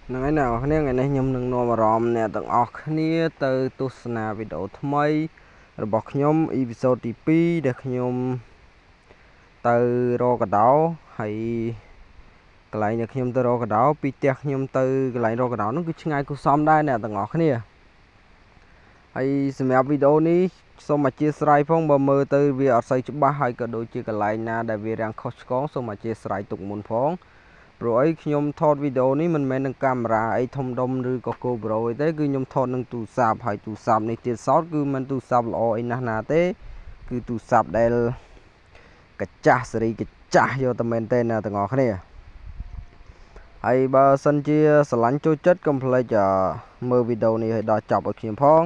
Nói nào này ngày nay nhom nâng nô mà ròm nè tầng ọc nia từ tu sna video thay rồi bọc nhom episode tí pi để nhom từ ro cả đảo hay cái lại nhật nhom từ ro cả đảo pi tiệc nhom từ cái lại ro cả đảo nó cứ ngay cứ xóm đây nè tầng ọc nia hay xem video ní xong mà chia sẻ phong bờ mơ từ vì ở xây chụp ba hay cả đôi chia cái lại na để vì rằng coach có xong mà chia sẻ tục muốn phong rồiខ្ញុំថតវីដេអូនេះមិនមែននឹងកាមេរ៉ាអីធំដុំឬក៏ GoPro អីទេគឺខ្ញុំថតនឹងទូរស័ព្ទហើយទូរស័ព្ទនេះទៀតសោតគឺមិនទូរស័ព្ទល្អអីណាស់ណាទេគឺទូរស័ព្ទដែលកាចាស់សេរីកាចាស់យកតែមែនទេណាទាំងអស់គ្នាហើយបើសិនជាស្រឡាញ់ចូលចិត្តកុំភ្លេចមើលវីដេអូនេះឲ្យដល់ចប់ឲ្យខ្ញុំផង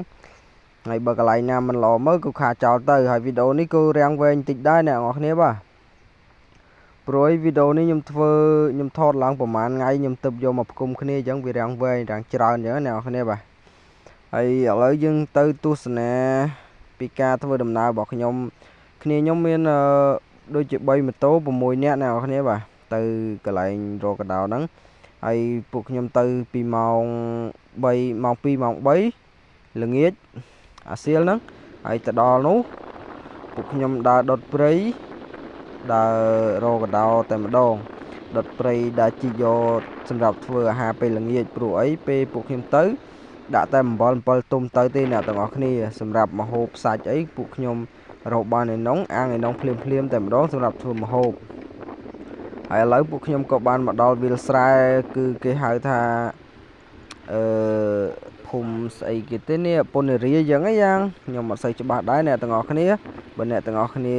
ហើយបើកន្លែងណាមិនល្អមើលគឺខាចោលទៅហើយវីដេអូនេះគឺរាំងវែងតិចដែរអ្នកនរគ្នាបាទព្រោះវីដេអូនេះខ្ញុំថតឡើងប្រហែលថ្ងៃខ្ញុំទៅយកមកផ្គុំគ្នាអញ្ចឹងវារាំងវែងរាំងច្រើនអញ្ចឹងអ្នកនរគ្នាបាទហើយឥឡូវយើងទៅទស្សនាពីការធ្វើដំណើររបស់ខ្ញុំមានដូចជា3ម៉ូតូ6នាក់អ្នកនរគ្នាបាទទៅកន្លែងរកកដោហ្នឹងហើយពួកខ្ញុំទៅពីម៉ោង2ម៉ោង3ល្ងាចអាសៀលហ្នឹងហើយទៅដល់នោះពួកខ្ញុំដើរដុតព្រៃដើររកកដោតែម្ដងដុតព្រៃដើរជីយកសម្រាប់ធ្វើអាហារពេលល្ងាចព្រោះអីពេលពួកខ្ញុំទៅដាក់តែអំបិល7ទុំទៅទេអ្នកទាំងអស់គ្នាសម្រាប់ម្ហូបសាច់អីពួកខ្ញុំរកបានឯនងអាំងឯនងភ្លាមតែម្ដងសម្រាប់ធ្វើម្ហូបហើយឥឡូវពួកខ្ញុំក៏បានមកដល់វាលស្រែគឺគេហៅថាភូមិស្អីគេទេនេះពន្ធរាយ៉ាងអីយ៉ាងខ្ញុំអត់សូវច្បាស់ដែរអ្នកទាំងអស់គ្នាបើអ្នកទាំងអស់គ្នា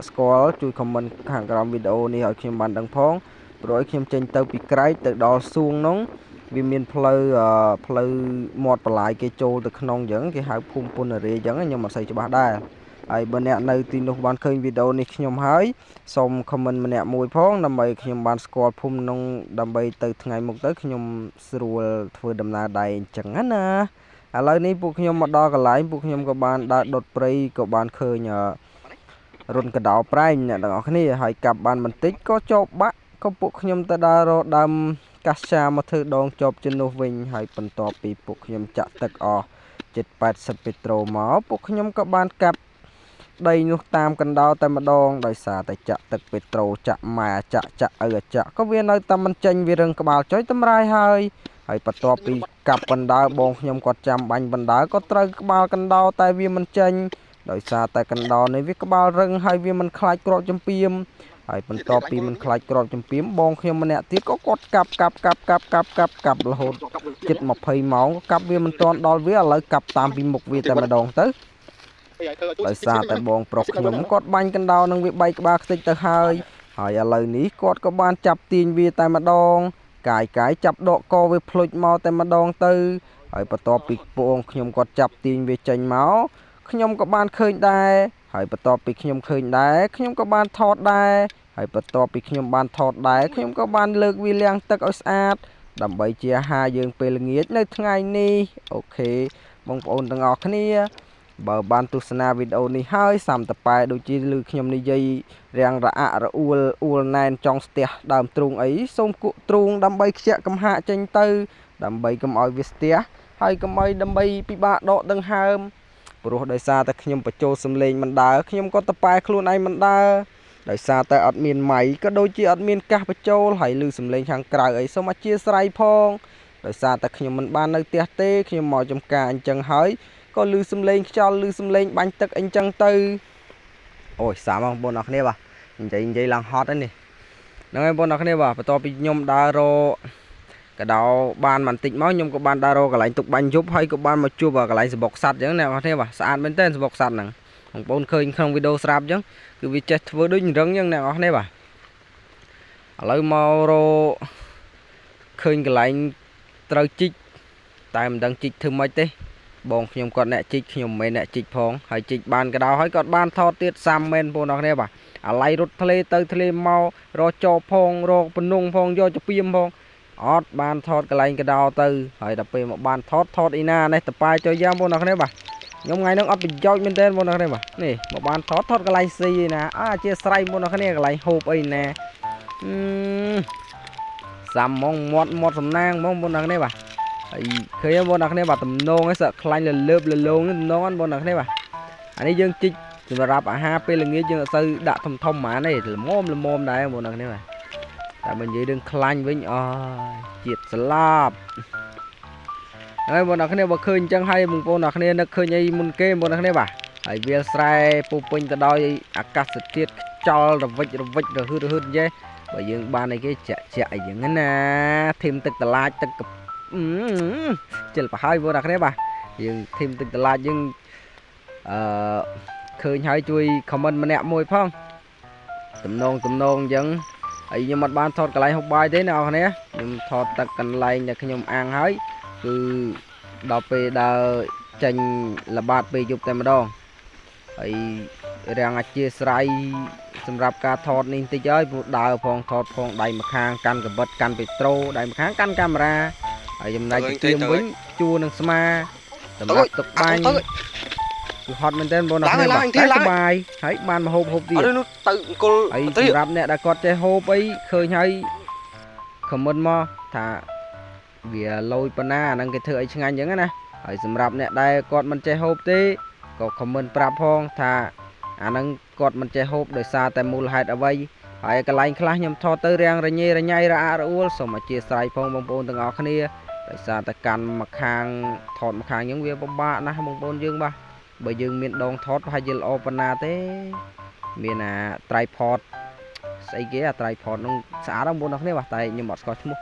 ស្គាល់ជួយ comment ខាងក្រោមវីដេអូនេះឲ្យខ្ញុំបានដឹងផងព្រោះខ្ញុំចេញទៅពីក្រែកទៅដល់សួងនោះវាមានផ្លូវមាត់បន្លាយគេចូលទៅក្នុងអញ្ចឹងគេហៅភូមិពន្ធរាអញ្ចឹងខ្ញុំអត់សូវច្បាស់ដែរហើយបើអ្នកនៅទីនោះបានឃើញវីដេអូនេះខ្ញុំហើយសូម comment ម្នាក់មួយផងដើម្បីខ្ញុំបានស្គាល់ភូមិនោះដើម្បីទៅថ្ងៃមុខទៅខ្ញុំស្រួលធ្វើដំណើរដែរអញ្ចឹងណាឥឡូវនេះពួកខ្ញុំមកដល់កន្លែងពួកខ្ញុំក៏បានដើរដុតព្រៃក៏បានឃើញរុនកដោប្រែងអ្នកទាំងអស់គ្នាហើយកាប់បានបន្តិចក៏ចោបបាក់ក៏ពួកខ្ញុំទៅដើររកដើមកាសចាមកធ្វើដងចប់ជំនួសវិញហើយបន្ទាប់ពីពួកខ្ញុំចាក់ទឹកអស់ជិត80ពេត្រូមកពួកខ្ញុំក៏បានកាប់ដីនោះតាមកណ្ដោតែម្ដងដោយសារតែចាក់ទឹកពេត្រូចាក់ម៉ែចាក់ចាក់ក៏វានៅតែមិនចេញវារឹងក្បាលចុយតម្រាយហើយបន្ទាប់ពីកាប់បណ្ដើបងខ្ញុំគាត់ចាំបាញ់បណ្ដើក៏ត្រូវក្បាលកណ្ដោតែវាមិនចេញដោយសារតែកណ្ដោនេះវាក្បាលរឹងហើយវាមិនខ្លាចក្របចំពីមហើយបន្ទាប់ពីមិនខ្លាចក្របចំពីមបងខ្ញុំម្នាក់ទៀតក៏គាត់កាប់រហូតជិត20ម៉ោងក៏កាប់វាមិនទាន់ដល់វាឥឡូវកាប់តាមពីមុខវាតែម្ដងទៅដោយសារតែបងប្រុសខ្ញុំគាត់បាញ់កណ្ដោនឹងវាបែកក្បាលខ្ទេចទៅហើយឥឡូវនេះគាត់ក៏បានចាប់ទាញវាតែម្ដងកាយចាប់ដកកវាភ្លុចមកតែម្ដងទៅហើយបន្ទាប់ពីបងខ្ញុំគាត់ចាប់ទាញវាចេញមកខ្ញុំក៏បានឃើញដែរហើយបន្ទាប់ពីខ្ញុំឃើញដែរខ្ញុំក៏បានថតដែរហើយបន្ទាប់ពីខ្ញុំបានថតដែរខ្ញុំក៏បានលើកវាលាងទឹកឲ្យស្អាតដើម្បីជាអាហារយើងពេលល្ងាចនៅថ្ងៃនេះអូខេបងប្អូនទាំងអស់គ្នាបើបានទស្សនាវីដេអូនេះហើយសាំតប៉ែដូចជាឮខ្ញុំនិយាយរាំងរអាក់រអួលណែនចង់ស្ទះដើមទ្រូងអីសូមគក់ទ្រូងដើម្បីខ្ជាក់កំហាកចេញទៅដើម្បីកុំឲ្យវាស្ទះហើយកុំឲ្យដើម្បីពិបាកដកដង្ហើមព្រោះដោយសារតែខ្ញុំបញ្ចូលសំឡេងមិនដើរខ្ញុំក៏តប៉ែខ្លួនឯងមិនដើរដោយសារតែអត់មានម៉ៃក៏ដូចជាអត់មានកាសបញ្ចូលហើយឮសំឡេងខាងក្រៅអីសូមអធិស្ឋានផងដោយសារតែខ្ញុំមិនបាននៅផ្ទះទេខ្ញុំមកចំការអញ្ចឹងហើយក៏ឮសំឡេងខ្យល់ឮសំឡេងបាញ់ទឹកអីចឹងទៅអូយសាមបងប្អូនអរគ្នាបាទនិយាយឡើងហត់ហ្នឹងហើយបងប្អូនអរគ្នាបាទបន្ទាប់ពីខ្ញុំដើររកដោបានបន្តិចមកខ្ញុំក៏បានដើររកកន្លែងទុកបាញ់យប់ហើយក៏បានមកជួបកន្លែងសបុកសัตว์អញ្ចឹងអ្នកនរគ្នាបាទស្អាតមែនតើសបុកសัตว์ហ្នឹងបងប្អូនឃើញក្នុងវីដេអូស្រាប់អញ្ចឹងគឺវាចេះធ្វើដូចរឹងអញ្ចឹងអ្នកនរគ្នាបាទឥឡូវមករកឃើញកន្លែងត្រូវជីកតែមិនដឹងជីកធ្វើម៉េចទេបងខ្ញុំគាត់អ្នកជីកខ្ញុំមិនមែនអ្នកជីកផងហើយជីកបានកដោហើយគាត់បានថតទៀតសាំមែនបងប្អូនអរគ្នាបាទអាឡៃរត់ធ្លេទៅធ្លេមករកចោផងរកពនុងផងយកចពីមផងអត់បានថតកន្លែងកដោទៅហើយដល់ពេលមកបានថតអ៊ីណានេះតប៉ាយចុយយ៉ាងបងប្អូនអរគ្នាបាទខ្ញុំថ្ងៃហ្នឹងអត់ប្រយោជន៍មែនទែនបងប្អូនអរគ្នាបាទនេះមកបានថតកន្លែងស៊ីឯណាជាស្រ័យបងប្អូនអរគ្នាកន្លែងហូបអីណា xăm mong mót sầm nang mong bọn nằng này bà khơi bọn nằng này bà tầm nông ấy sợ khanh là lợp là lông nón bọn nằng này bà anh ấy dương chích rồi rạp ha pe là nghĩa dương sư đã thông mà này là mồm đấy bọn nằng này bà tại mình dưới đường khanh với chiết slab đấy bọn nằng này bà khơi chẳng hay bọn nằng này nó khơi nhây mun kê bọn nằng này bà ai bia sai pu pin ta đôi akas tiết cho rồi vịt rồi hư chứ bởi dương ba này cái chạy những cái nè thêm tức là tức chỉ là hai vô đặc đấy bà dương thêm tức là dương khơi hai chui comment mà nẹm môi phong tụm nôn vẫn ấy nhưng mặt ban thọt cái lại học bài thế nào nè nhưng thọt tất cần lại nhà khi nhom ăn hái cứ đọc về đào tranh là bát về chụp tại mà đo ấy rằng chia sẻสำหรับการถอดนี่ติเจ้ยดาวพองถอดพองได้มาข้างกันกับบัดกันไปโตรได้มาข้างกันกล้องราไอ้ยำได้จะเตรียมวิ่งจูนังสมาสำหรับตกบังคือฮอตมันเต้นบนนั้นแบบสบายให้มันมาโฮบดีไอ้สำหรับเนี่ยได้กอดใจโฮบไอ้เคยให้คอมเมนต์มาถ้าเบียลอยปนานั่งcái thợไอ้ช่างอย่างนั้นนะไอ้สำหรับเนี่ยได้กอดมันใจโฮบตีก็คอมเมนต์ปราบพองถ้าอันนั้นกดมันจะโฮบโดยซาแต่มูลเหตุเอาไว้ไอ้กระไรคลาย่ำทอเตอร์เรียงระเนยระไงระอาระอุลสมัยเจียใส่พงบางปนต่างออกนี่โดยซาแต่การมาคางถอดมาคางยังเวียบ้านะบางปนยังบ้าใบยังมีดองทอดพายเจลโอปนาเต้มีน่ะไตรพอดใส่เกียร์ไตรพอดน้องสาดังบนออกนี่บ้าแต่ยังหมดสกอตชั่วโมง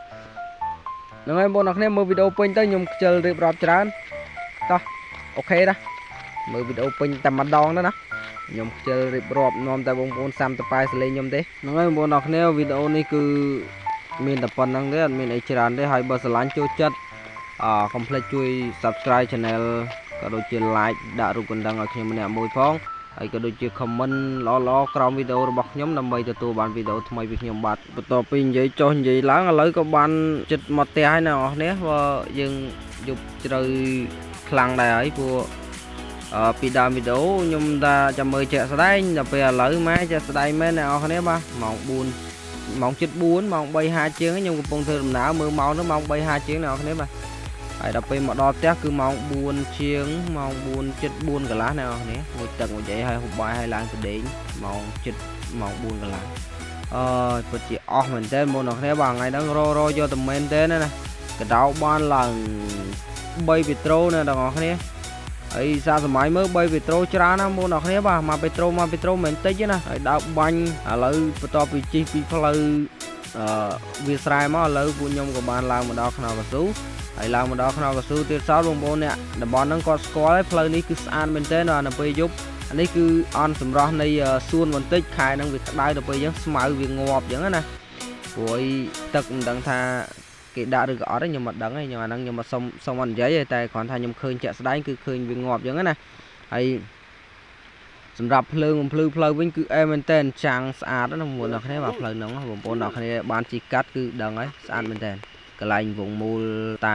น้องไอ้บนออกนี่มือวิดีโอเป็นเต้ยงเจอเรียบร้อยจานต่อโอเคนะมือวิดีโอเป็นแต่มาดองนะยมเจอริบรอบนอมแต่วงบนซ้ำตะไปสเลยยมเด้น้องไอ้บนออกแนววิดีโอนี้คือมีแต่ปนนั่งเด้มีไอจานได้ให้เบอร์สลันช่วยจัดคอมเพลตช่วย subscribe channel ก็โดยช่วยไลค์ด่ารูปกันดังเอาขึ้นมาเนี่ยมวยพ้องไอ้ก็โดยช่วยคอมเมนต์ล้อกรอมวิดีโอบอกยมนำไปตัวบานวิดีโอทำไมวิญญาณบัดต่อไปยัยจอยยัยล้างอะไรก็บานจุดมาเตะให้เนาะเนี่ยว่ายังหยุดเจอคลังได้ไอ้พวกปีดาวิดีโอยมตาจะมือเจาะสไลด์จะไปเลยไหมเจาะสไลด์ไหมเนี่ยเอาคนนี้ป่ะมองบุญมองจุดบุญมองใบหาเชียงยมกับปงเธอหนาวมือมองnóมองใบหาเชียงnàoคนนี้ป่ะไอ้ดับไปมาดอเตะคือมองบุญเชียงมองบุญจุดบุญกับล้านnàoคนนี้một trận một vậy hay hụt bài hay làng từ đến mongจุดมองบุญกับล้านปัจจัยออกเหมือนเต้นบนคนนี้บางไงดังรอcho tụi mìnhเต้นนะกระดาวบ้านหลังใบปิโตรเนี่ยดังคนนี้ไอ้ซาสมัยเมื่อใบเปโตรจรานะโมนออกนี้ป่ะมาเปโตรเหม็นตินะไอ้ดาวบังแล้วต่อไปจีปีพลวิสัยมาแล้วบุญยมกับบ้านลางมาดอกขนากระสูไอ้ลางมาดอกขนากระสูตีสาวลงบนเนี่ยแต่บอลนั่งกอดสกอร์ไอ้พลนี้คืออันเป็นเต้นนะไปยุบอันนี้คืออันสำรองในส่วนวันติขายนั่งวิได้แต่ไปยังสมัยวิ่งงอบอย่างนั้นนะโอ้ยตึกดังท่าcái đã được ở đấy nhưng mà đắng ấy nhưng mà đang nhưng mà xong ăn giấyแต่ก่อนทานยมคืนจะสไลด์คือคืนวิ่งงอบอย่างนั้นนะไอ้สำหรับเพลิงวิ่งคือเอเมนเทนจางสะอาดนั่นหมดเราแค่ว่าเพลิงน้องผมปนเราแค่บานจีกัดคือดังấyสะอาดเมนเทนcái lạnh vùng mù ta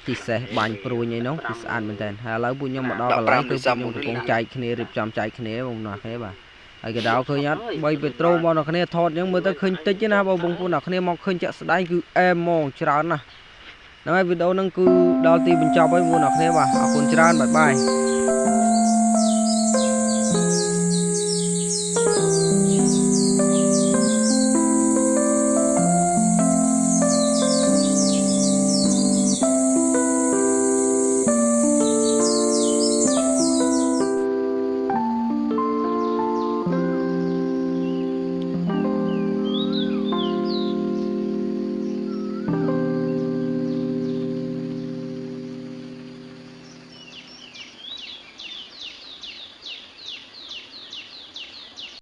chỉ sẽ bành pro như nóคือสะอาดเมนเทนหาแล้วบุญยมมาดอกcái lạnhคือบุญกงใจคืนรีบจำใจคืนvùng nàoแค่ว่าไอ้กระดาวเคยยัดใบเปโตรบอลเราแค่ทอดยังมือตะคืนติดนะบ่บุญปุ่นเราแค่มองคืนจะสไลด์คือเอมองจรานะนั่นไอ้วิดีโอนั่นคือดาวตีเป็นจอบไว้บุญเราแค่ว่าขอบคุณจราบ๊ายบาย